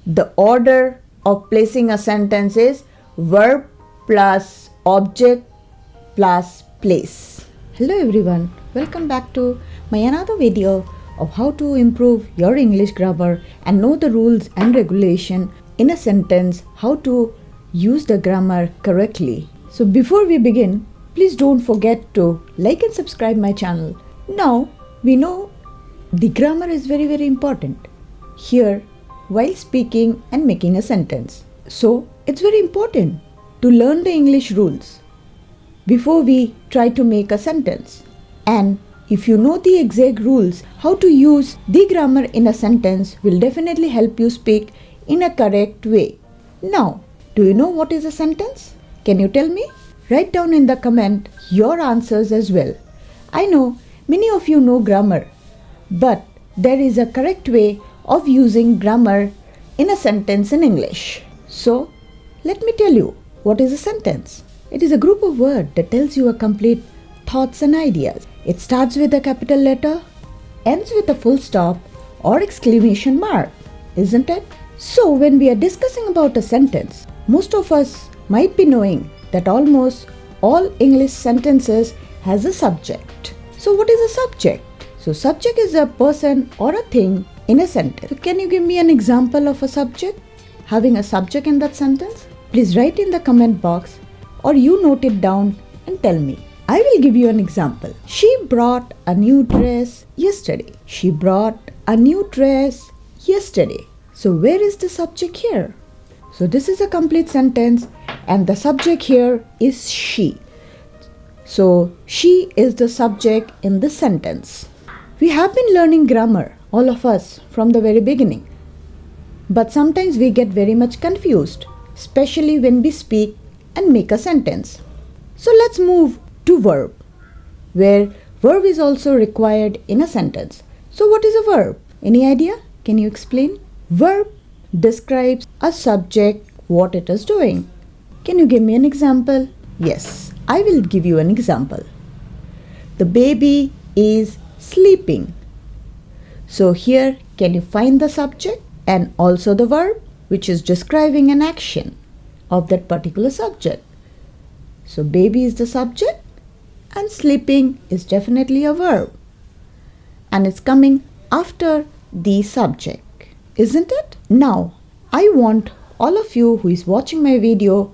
The order of placing a sentence is verb plus object plus place. Hello everyone, welcome back to my another video of how to improve your English grammar and know the rules and regulation in a sentence, how to use the grammar correctly. So before we begin, please don't forget to like and subscribe my channel. Now we know the grammar is very important here while speaking and making a sentence. So it's very important to learn the English rules before we try to make a sentence. And if you know the exact rules, how to use the grammar in a sentence will definitely help you speak in a correct way. Now, do you know what is a sentence? Can you tell me? Write down in the comment your answers as well. I know many of you know grammar, but there is a correct way of using grammar in a sentence in English. So, let me tell you what is a sentence. It is a group of words that tells you a complete thoughts and ideas. It starts with a capital letter, ends with a full stop or exclamation mark, isn't it? So, when we are discussing about a sentence, most of us might be knowing that almost all English sentences has a subject. So, what is a subject? So, subject is a person or a thing in a sentence. So, can you give me an example of a subject having a subject in that sentence? Please write in the comment box or you note it down and tell me. I will give you an example. She brought a new dress yesterday. She brought a new dress yesterday. So, where is the subject here? So, this is a complete sentence and the subject here is she. So, she is the subject in this sentence. We have been learning grammar, all of us, from the very beginning. But sometimes we get very much confused, especially when we speak and make a sentence. So let's move to verb, where verb is also required in a sentence. So what is a verb? Any idea? Can you explain? Verb describes a subject, what it is doing. Can you give me an example? Yes, I will give you an example. The baby is sleeping. So here, can you find the subject and also the verb, which is describing an action of that particular subject. So baby is the subject and sleeping is definitely a verb. And it's coming after the subject, isn't it? Now, I want all of you who is watching my video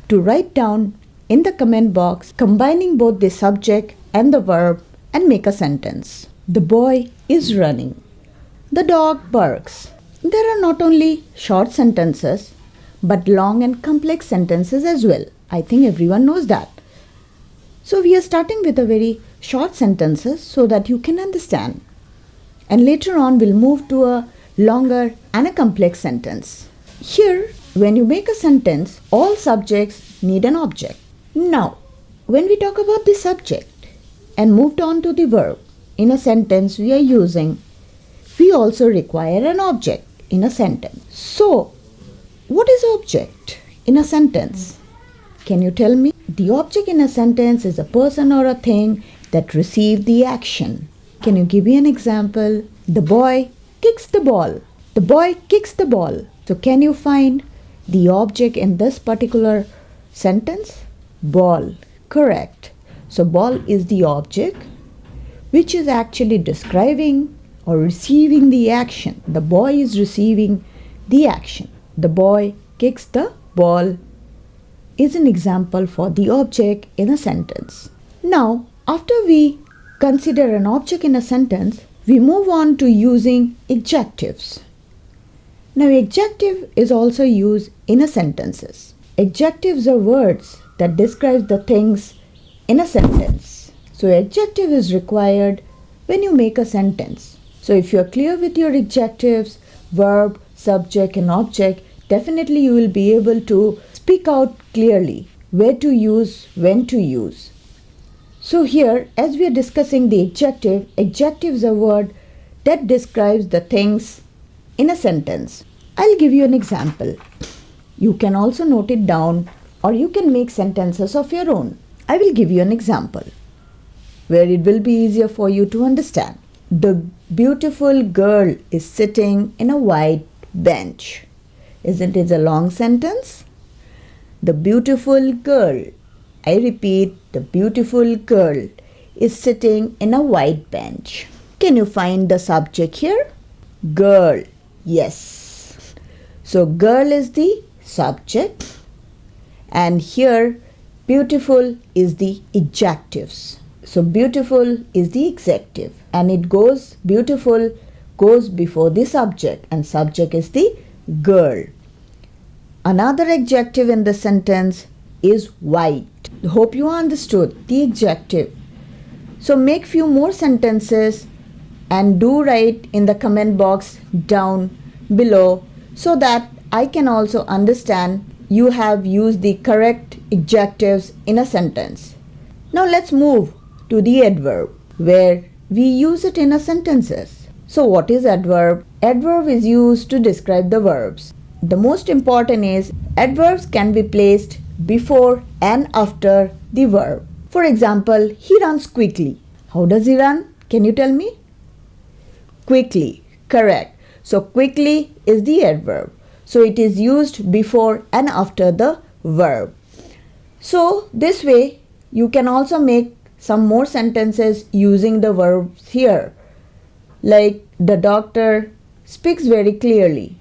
to write down in the comment box combining both the subject and the verb and make a sentence. The boy is running. The dog barks. There are not only short sentences, but long and complex sentences as well. I think everyone knows that. So we are starting with a very short sentences so that you can understand. And later on we'll move to a longer and a complex sentence. Here, when you make a sentence, all subjects need an object. Now, when we talk about the subject and moved on to the verb, in a sentence we are using, we also require an object in a sentence. So, what is object in a sentence? Can you tell me? The object in a sentence is a person or a thing that received the action. Can you give me an example? The boy kicks the ball. The boy kicks the ball. So, can you find the object in this particular sentence? Ball. Correct. So, ball is the object which is actually describing or receiving the action. The boy is receiving the action. The boy kicks the ball is an example for the object in a sentence. Now, after we consider an object in a sentence, we move on to using adjectives. Now, adjective is also used in a sentences. Adjectives are words that describe the things in a sentence. So, adjective is required when you make a sentence. So, if you are clear with your adjectives, verb, subject and object, definitely you will be able to speak out clearly where to use, when to use. So, here as we are discussing the adjective, adjective is a word that describes the things in a sentence. I'll give you an example. You can also note it down or you can make sentences of your own. I will give you an example where it will be easier for you to understand. The beautiful girl is sitting in a white bench. Isn't it a long sentence? The beautiful girl, I repeat, the beautiful girl is sitting in a white bench. Can you find the subject here? Girl, yes. So girl is the subject, and here beautiful is the adjectives. So beautiful is the adjective, and beautiful goes before the subject, and subject is the girl. Another adjective in the sentence is white. Hope you understood the adjective. So make few more sentences and do write in the comment box down below so that I can also understand you have used the correct adjectives in a sentence. Now let's move to the adverb where we use it in a sentences. So what is adverb? Adverb is used to describe the verbs. The most important is adverbs can be placed before and after the verb. For example, he runs quickly. How does he run? Can you tell me? Quickly. Correct. So quickly is the adverb. So it is used before and after the verb. So this way you can also make some more sentences using the verbs here. Like the doctor speaks very clearly,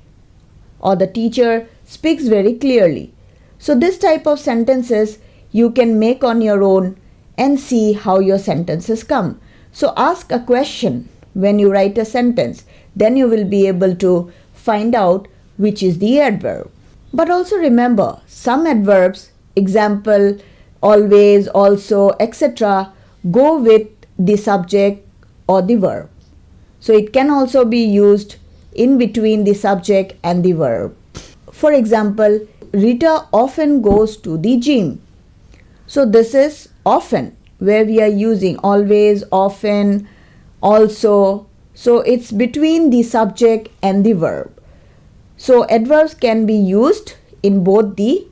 or the teacher speaks very clearly. So this type of sentences you can make on your own and see how your sentences come. So ask a question when you write a sentence, then you will be able to find out which is the adverb. But also remember, some adverbs, example, always, also, etc., go with the subject or the verb. So it can also be used in between the subject and the verb. For example, Rita often goes to the gym. So this is often, where we are using always, often, also. So it's between the subject and the verb. So adverbs can be used in both the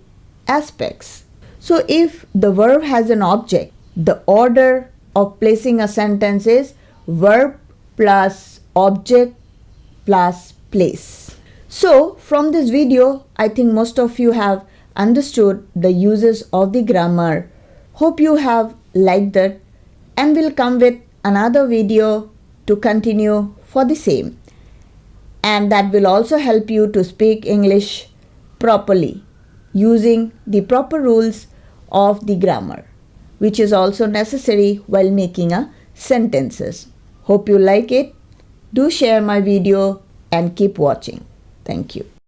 aspects. So if the verb has an object, the order of placing a sentence is verb plus object plus place. So from this video, I think most of you have understood the uses of the grammar. Hope you have liked it and will come with another video to continue for the same. And that will also help you to speak English properly using the proper rules of the grammar, which is also necessary while making a sentences. Hope you like it. Do share my video and keep watching. Thank you.